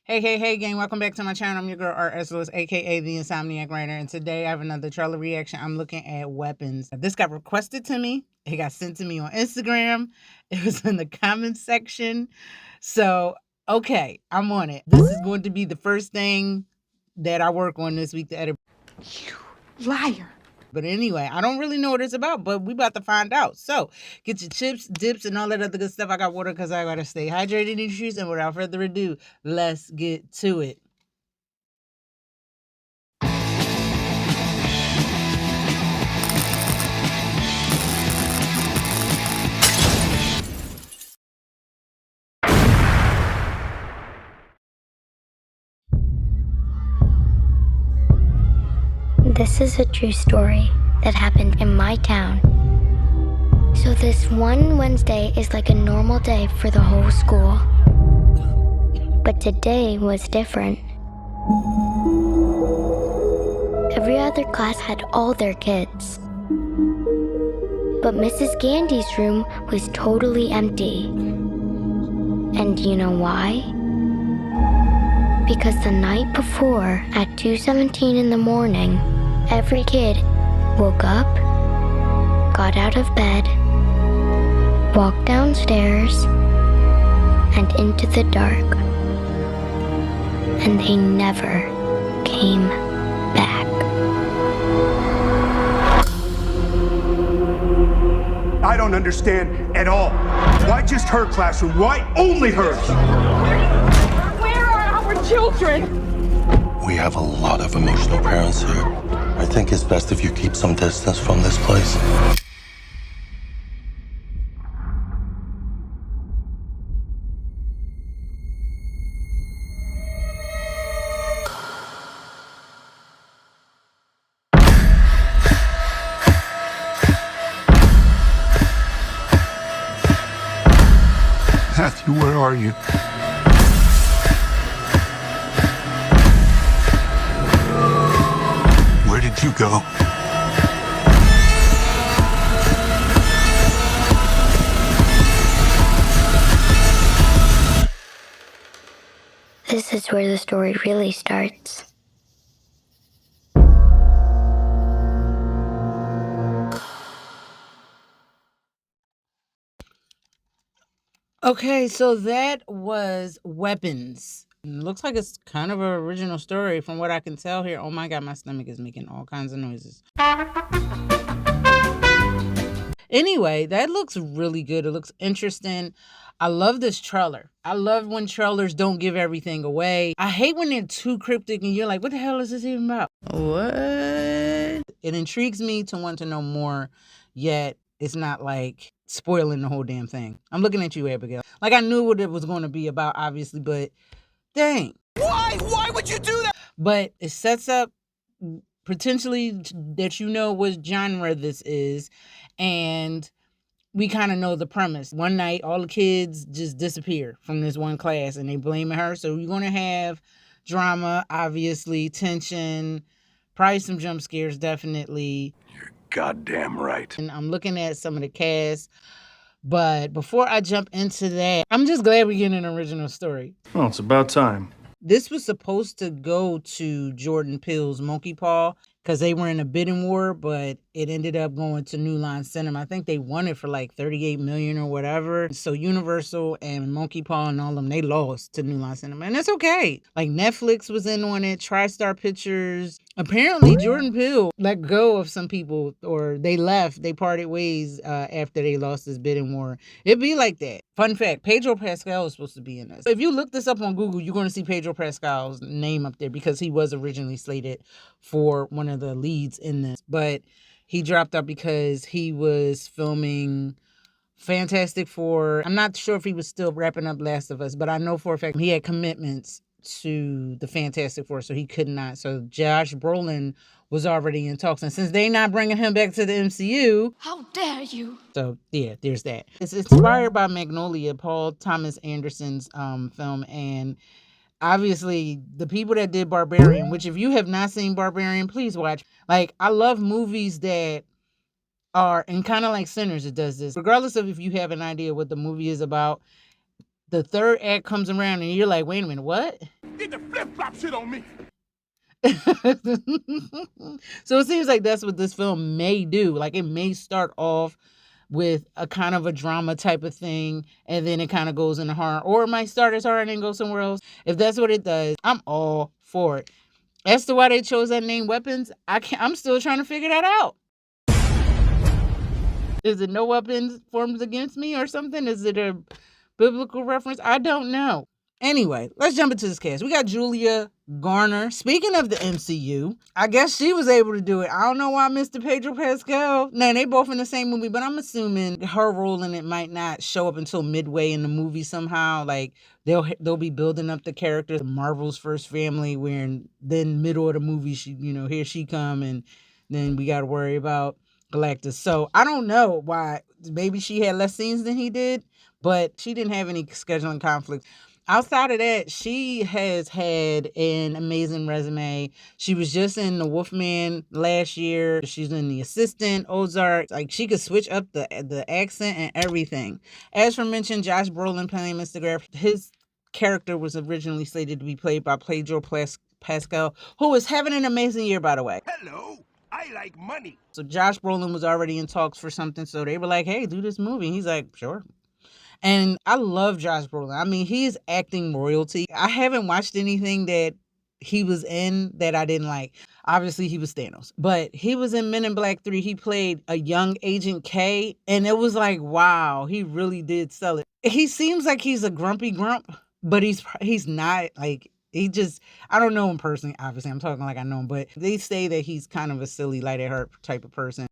Hey, gang, welcome back to my channel. I'm your girl, Art Esselus, aka The Insomniac Writer, and today I have another trailer reaction. I'm looking at Weapons. This got requested to me. It got sent to me on Instagram. It was in the comments section. So, okay, I'm on it. This is going to be the first thing that I work on this week to edit. You liar. But anyway, I don't really know what it's about, but we about to find out. So get your chips, dips, and all that other good stuff. I got water because I got to stay hydrated in these streets. And without further ado, let's get to it. This is a true story that happened in my town. So this one Wednesday is like a normal day for the whole school. But today was different. Every other class had all their kids. But Mrs. Gandy's room was totally empty. And you know why? Because the night before, at 2:17 in the morning, every kid woke up, got out of bed, walked downstairs, and into the dark. And they never came back. I don't understand at all. Why just her classroom? Why only hers? Where are our children? We have a lot of emotional parents here. I think it's best if you keep some distance from this place. Matthew, where are you? Where did you go? This is where the story really starts. Okay, so that was Weapons. Looks like it's kind of an original story from what I can tell here. Oh my God, my stomach is making all kinds of noises. Anyway, that looks really good. It looks interesting. I love this trailer. I love when trailers don't give everything away. I hate when they're too cryptic and you're like, what the hell is this even about? What? It intrigues me to want to know more, yet it's not like spoiling the whole damn thing. I'm looking at you, Abigail. Like, I knew what it was going to be about, obviously, but dang. Why? Why would you do that? But it sets up potentially that you know what genre this is, and we kind of know the premise. One night, all the kids just disappear from this one class, and they blaming her. So you're gonna have drama, obviously, tension, probably some jump scares, definitely. You're goddamn right. And I'm looking at some of the cast, but before I jump into that, I'm just glad we're getting an original story. Well, it's about time. This was supposed to go to Jordan Peele's Monkey Paw because they were in a bidding war, but it ended up going to New Line Cinema. I think they won it for like $38 million or whatever. So Universal and Monkey Paw and all of them, they lost to New Line Cinema. And that's okay. Like Netflix was in on it, TriStar Pictures. Apparently Jordan Peele let go of some people, or they left, they parted ways after they lost this bidding war. It'd be like that. Fun fact, Pedro Pascal is supposed to be in this. If you look this up on Google, you're going to see Pedro Pascal's name up there because he was originally slated for one of the leads in this. But he dropped out because he was filming Fantastic Four. I'm not sure if he was still wrapping up Last of Us, but I know for a fact he had commitments to the Fantastic Four, so he could not. So Josh Brolin was already in talks, and since they not bringing him back to the MCU, How dare you? so yeah, there's that. It's inspired by Magnolia, Paul Thomas Anderson's film, and obviously the people that did Barbarian, which if you have not seen Barbarian, please watch. Like, I love movies that are, and kind of like Sinners, it does this. Regardless of if you have an idea what the movie is about, The third act comes around and you're like, wait a minute, what? Get the flip-flop shit on me. So it seems like that's what this film may do. Like, it may start off with a kind of a drama type of thing, and then it kind of goes into horror, or it might start as horror and then go somewhere else. If that's what it does, I'm all for it. As to why they chose that name Weapons, I'm still trying to figure that out. Is it no weapons formed against me or something? Is it a biblical reference? I don't know. Anyway, let's jump into this cast. We got Julia Garner. Speaking of the MCU, I guess she was able to do it. I don't know why Mr. Pedro Pascal. No, they both in the same movie, but I'm assuming her role in it might not show up until midway in the movie somehow. Like, they'll be building up the character, Marvel's first family, where then middle of the movie, here she come, and then we got to worry about Galactus. So I don't know why. Maybe she had less scenes than he did, but she didn't have any scheduling conflicts. Outside of that, she has had an amazing resume. She was just in The Wolfman last year. She's in The Assistant, Ozark. Like, she could switch up the accent and everything. As for mentioned, Josh Brolin playing Mr. Graff. His character was originally slated to be played by Pedro Pascal, who is having an amazing year, by the way. Hello, I like money. So Josh Brolin was already in talks for something, so they were like, hey, do this movie. He's like, sure. And I love Josh Brolin. I mean, he's acting royalty. I haven't watched anything that he was in that I didn't like. Obviously, he was Thanos. But he was in Men in Black 3. He played a young Agent K. And it was like, wow, he really did sell it. He seems like he's a grumpy grump, but he's not. Like, I don't know him personally. Obviously, I'm talking like I know him. But they say that he's kind of a silly, light-at-heart type of person.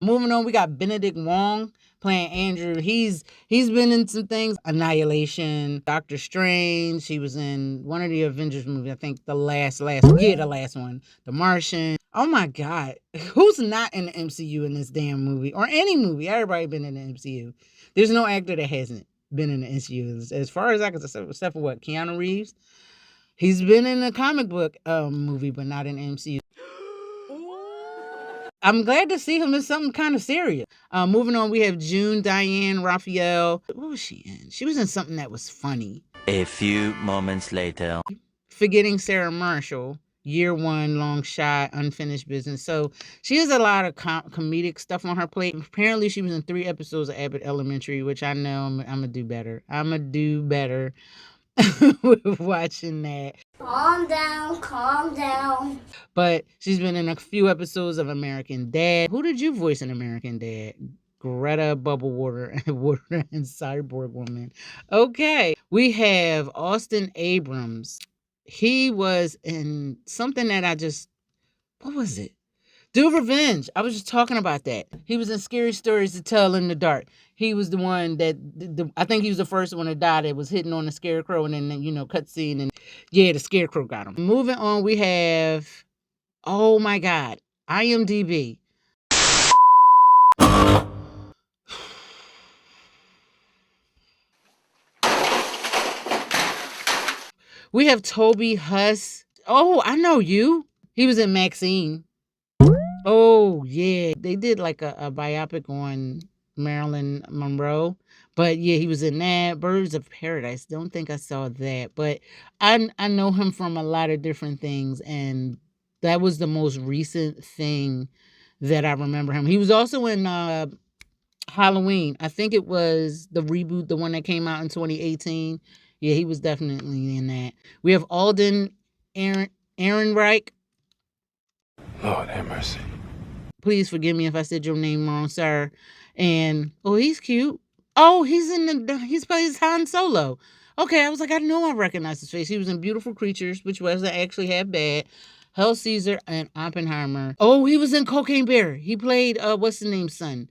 Moving on, we got Benedict Wong playing Andrew. He's been in some things. Annihilation, Doctor Strange. He was in one of the Avengers movies. I think the last one. The Martian. Oh my God. Who's not in the MCU in this damn movie? Or any movie. Everybody been in the MCU. There's no actor that hasn't been in the MCU. As far as I can say, except for what? Keanu Reeves? He's been in a comic book movie, but not in the MCU. I'm glad to see him in something kind of serious. Moving on, we have June Diane Raphael. What was she in? She was in something that was funny. A few moments later. Forgetting Sarah Marshall. Year One, Long Shot, Unfinished Business. So she has a lot of comedic stuff on her plate. Apparently, she was in 3 episodes of Abbott Elementary, which I know I'm going to do better. I'm going to do better with watching that. Calm down. But she's been in a few episodes of American Dad. Who did you voice in American Dad? Greta Bubblewater and Cyborg Woman. Okay. We have Austin Abrams. He was in something that what was it? Do Revenge. I was just talking about that. He was in Scary Stories to Tell in the Dark. He was the one that, I think he was the first one to die that was hitting on the scarecrow, and then, cutscene, and yeah, the scarecrow got him. Moving on, we have, oh my God, IMDb. We have Toby Huss. Oh, I know you. He was in Maxine. Oh, yeah. They did like a biopic on Marilyn Monroe. But yeah, he was in that. Birds of Paradise. Don't think I saw that. But I know him from a lot of different things. And that was the most recent thing that I remember him. He was also in Halloween. I think it was the reboot, the one that came out in 2018. Yeah, he was definitely in that. We have Alden Ehrenreich. Lord have mercy. Please forgive me if I said your name wrong, sir. And, oh, he's cute. Oh, he plays Han Solo. Okay, I was like, I know I recognize his face. He was in Beautiful Creatures, which wasn't actually half bad. Hell Caesar and Oppenheimer. Oh, he was in Cocaine Bear. He played, what's the name, son?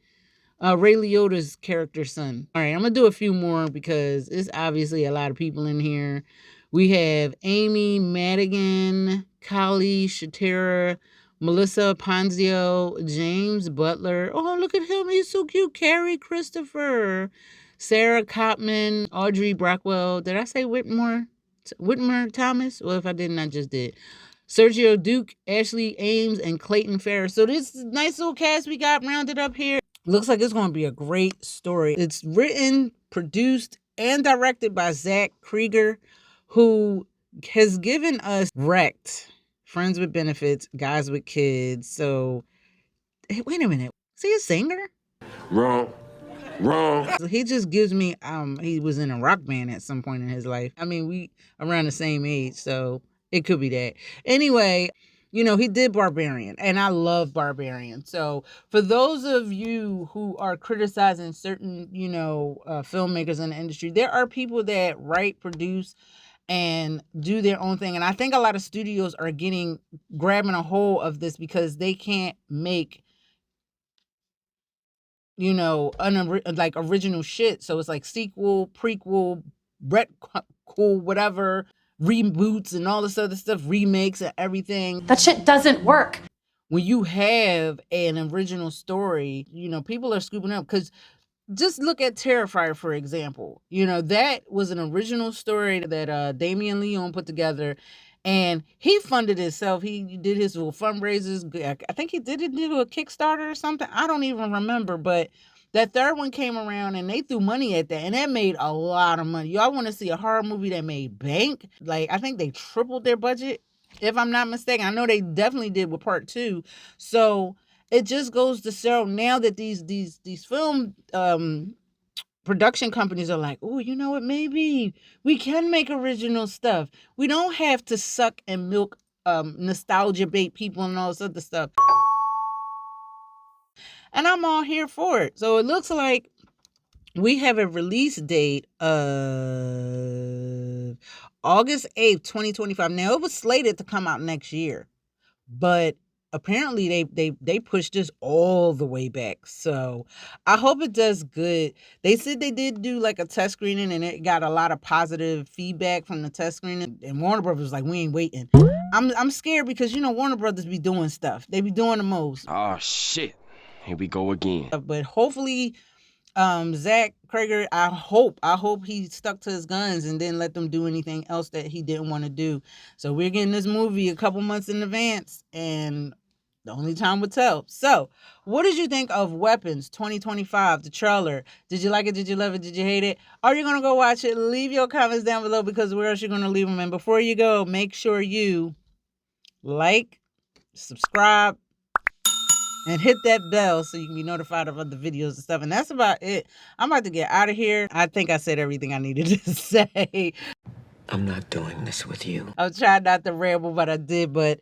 Ray Liotta's character's son. All right, I'm going to do a few more because it's obviously a lot of people in here. We have Amy Madigan, Kali Shatera, Melissa Ponzio, James Butler. Oh, look at him. He's so cute. Cary Christopher, Sarah Cotman, Audrey Brockwell. Did I say Whitmer Thomas? Well, if I didn't, I just did. Sergio Duke, Ashley Ames, and Clayton Ferris. So this nice little cast we got rounded up here. Looks like it's going to be a great story. It's written, produced, and directed by Zach Cregger, who has given us Wrecked, Friends with Benefits, Guys with Kids. So, hey, wait a minute. Is he a singer? Wrong. So he just gives me, he was in a rock band at some point in his life. I mean, we around the same age, so it could be that. Anyway, he did Barbarian, and I love Barbarian. So for those of you who are criticizing certain, filmmakers in the industry, there are people that write, produce, and do their own thing. And I think a lot of studios are grabbing a hold of this because they can't make, original shit. So it's like sequel, prequel, retcon, whatever, reboots and all this other stuff, remakes and everything. That shit doesn't work. When you have an original story, people are scooping up, because just look at Terrifier, for example. That was an original story that Damien Leone put together, and he funded himself. He did his little fundraisers. I think he did a Kickstarter or something. I don't even remember, but that third one came around and they threw money at that, and that made a lot of money. Y'all want to see a horror movie that made bank? Like, I think they tripled their budget, if I'm not mistaken. I know they definitely did with part 2. So it just goes to show now that these film production companies are like, oh, you know what? Maybe we can make original stuff. We don't have to suck and milk nostalgia bait people and all this other stuff. And I'm all here for it. So it looks like we have a release date of August 8th, 2025. Now, it was slated to come out next year, but apparently they pushed this all the way back. So I hope it does good. They said they did do like a test screening, and it got a lot of positive feedback from the test screening. And Warner Brothers was like, we ain't waiting. I'm scared because Warner Brothers be doing stuff. They be doing the most. Oh shit. Here we go again. But hopefully, Zach Cregger, I hope he stuck to his guns and didn't let them do anything else that he didn't want to do. So we're getting this movie a couple months in advance, and the only time will tell. So, what did you think of Weapons 2025, the trailer? Did you like it? Did you love it? Did you hate it? Are you going to go watch it? Leave your comments down below, because where else you're going to leave them? And before you go, make sure you like, subscribe, and hit that bell so you can be notified of other videos and stuff. And that's about it. I'm about to get out of here. I think I said everything I needed to say. I'm not doing this with you. I was trying not to ramble, but I did. But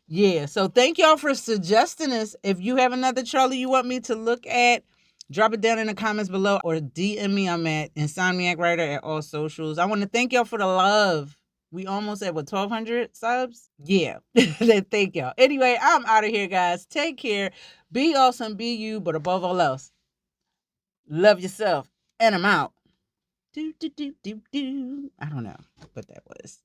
yeah, so thank y'all for suggesting this. If you have another trailer you want me to look at, drop it down in the comments below or DM me. I'm at Insomniac Writer at all socials. I want to thank y'all for the love. We almost at 1,200 subs? Yeah. Thank y'all. Anyway, I'm out of here, guys. Take care. Be awesome. Be you. But above all else, love yourself. And I'm out. I don't know what that was.